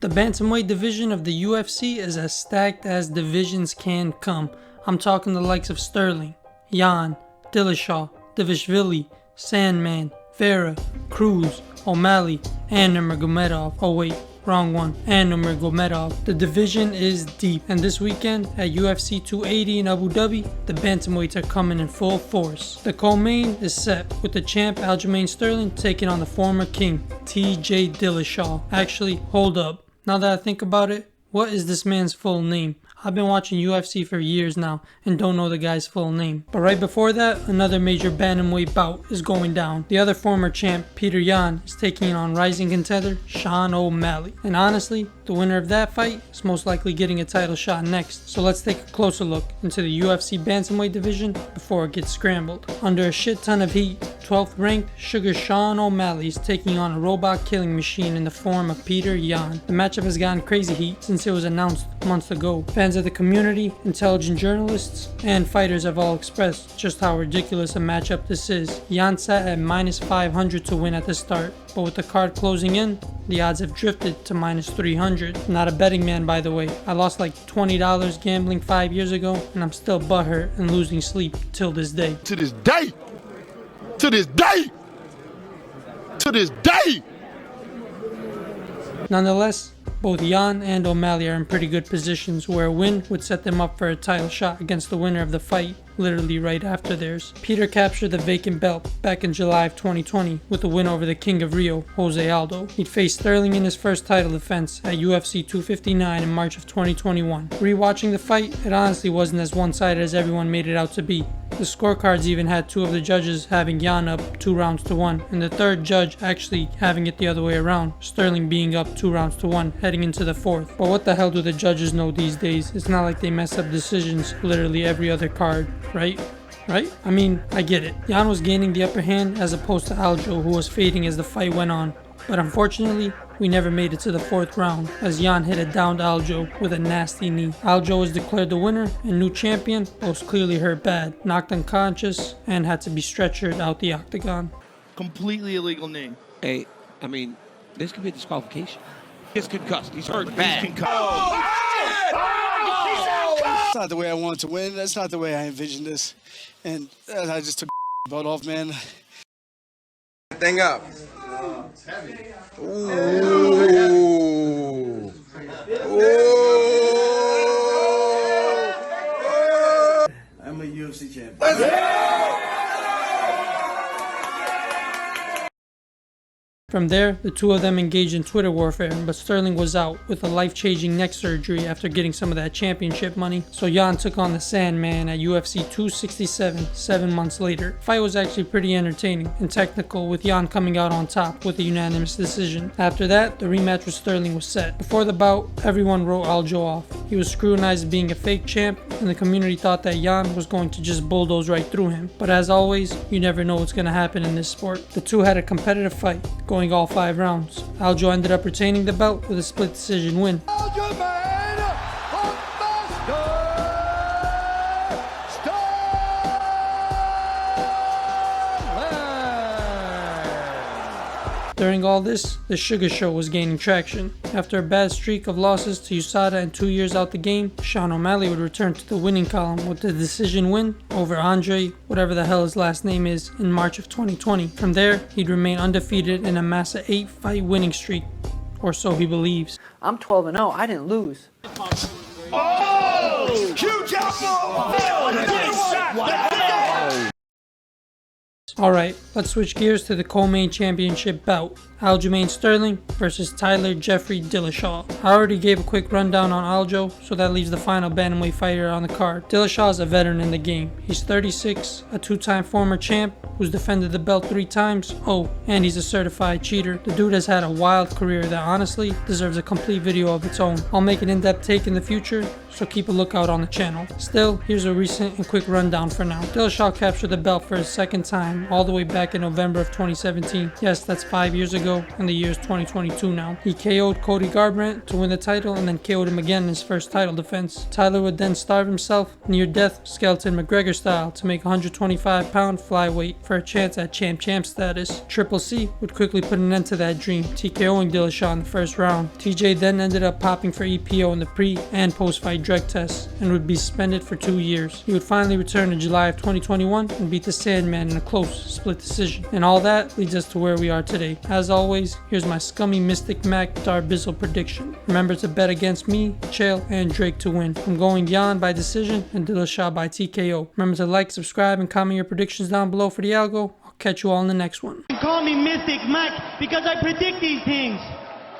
The bantamweight division of the UFC is as stacked as divisions can come. I'm talking the likes of Sterling, Jan, Dillashaw, Davishvili, Sandman, Vera, Cruz, O'Malley, and Nurmagomedov. Oh wait, wrong one. And Nurmagomedov. The division is deep, and this weekend at UFC 280 in Abu Dhabi, the bantamweights are coming in full force. The co-main is set with the champ Aljamain Sterling taking on the former king TJ Dillashaw. Actually, hold up. Now that I think about it, what is this man's full name? I've been watching UFC for years now and don't know the guy's full name. But right before that, another major bantamweight bout is going down. The other former champ, Peter Yan, is taking on rising contender Sean O'Malley. And honestly, the winner of that fight is most likely getting a title shot next. So let's take a closer look into the UFC bantamweight division before it gets scrambled. Under a shit ton of heat, 12th ranked Sugar Sean O'Malley is taking on a robot killing machine in the form of Peter Yan. The matchup has gotten crazy heat since it was announced months ago. Fans of the community, intelligent journalists, and fighters have all expressed just how ridiculous a matchup this is. Yan sat at minus 500 to win at the start, but with the card closing in, the odds have drifted to minus 300. Not a betting man, by the way. I lost like $20 gambling 5 years ago, and I'm still butthurt and losing sleep till this day. To this day! To this day! To this day! Nonetheless, both Yan and O'Malley are in pretty good positions where a win would set them up for a title shot against the winner of the fight, literally right after theirs. Peter captured the vacant belt back in July of 2020 with a win over the King of Rio, Jose Aldo. He'd faced Sterling in his first title defense at UFC 259 in March of 2021. Rewatching the fight, it honestly wasn't as one-sided as everyone made it out to be. The scorecards even had two of the judges having Yan up 2-1, and the third judge actually having it the other way around, Sterling being up 2-1 heading into the fourth. But what the hell do the judges know these days? It's not like they mess up decisions literally every other card, right? I mean, I get it. Yan was gaining the upper hand as opposed to Aljo, who was fading as the fight went on. But unfortunately, we never made it to the fourth round as Yan hit a downed Aljo with a nasty knee. Aljo was declared the winner and new champion, but was clearly hurt bad, knocked unconscious, and had to be stretchered out the octagon. Completely illegal knee. Hey, I mean, this could be a disqualification. He's concussed. He's hurt bad. It's not the way I wanted to win. That's not the way I envisioned this. And I just took the belt off, man. Thing up. Ooh. I'm a UFC champion. From there, the two of them engaged in Twitter warfare, but Sterling was out with a life-changing neck surgery after getting some of that championship money, so Yan took on the Sandman at UFC 267 7 months later. The fight was actually pretty entertaining and technical, with Yan coming out on top with a unanimous decision. After that, the rematch with Sterling was set. Before the bout, everyone wrote Aljo off. He was scrutinized as being a fake champ, and the community thought that Yan was going to just bulldoze right through him. But as always, you never know what's going to happen in this sport. The two had a competitive fight, going all 5 rounds. Aljo ended up retaining the belt with a split decision win. During all this, the Sugar Show was gaining traction. After a bad streak of losses to USADA and 2 years out the game, Sean O'Malley would return to the winning column with the decision win over Andre, whatever the hell his last name is, in March of 2020. From there, he'd remain undefeated and amass an 8-fight winning streak, or so he believes. I'm 12-0. I didn't lose. Oh! Huge Alright, let's switch gears to the co-main championship bout. Aljamain Sterling versus Tyler Jeffrey Dillashaw. I already gave a quick rundown on Aljo, so that leaves the final bantamweight fighter on the card. Dillashaw is a veteran in the game. He's 36, a 2-time former champ who's defended the belt 3 times. Oh, and he's a certified cheater. The dude has had a wild career that honestly deserves a complete video of its own. I'll make an in-depth take in the future, so keep a lookout on the channel. Still, here's a recent and quick rundown for now. Dillashaw captured the belt for his second time all the way back back in November of 2017. Yes, that's 5 years ago, and the year is 2022 now. He KO'd Cody Garbrandt to win the title and then KO'd him again in his first title defense. Tyler would then starve himself near death, Skeleton McGregor style, to make 125-pound flyweight for a chance at champ status. Triple C would quickly put an end to that dream, TKOing Dillashaw in the first round. TJ then ended up popping for EPO in the pre and post-fight drug tests and would be suspended for 2 years. He would finally return in July of 2021 and beat the Sandman in a close split decision. And all that leads us to where we are today. As always, here's my scummy Mystic Mac Darbizzle prediction. Remember to bet against me, Chael, and Drake to win. I'm going Jan by decision and Dillashaw by TKO. Remember to like, subscribe, and comment your predictions down below for the algo. I'll catch you all in the next one. Call me Mystic Mac because I predict these things.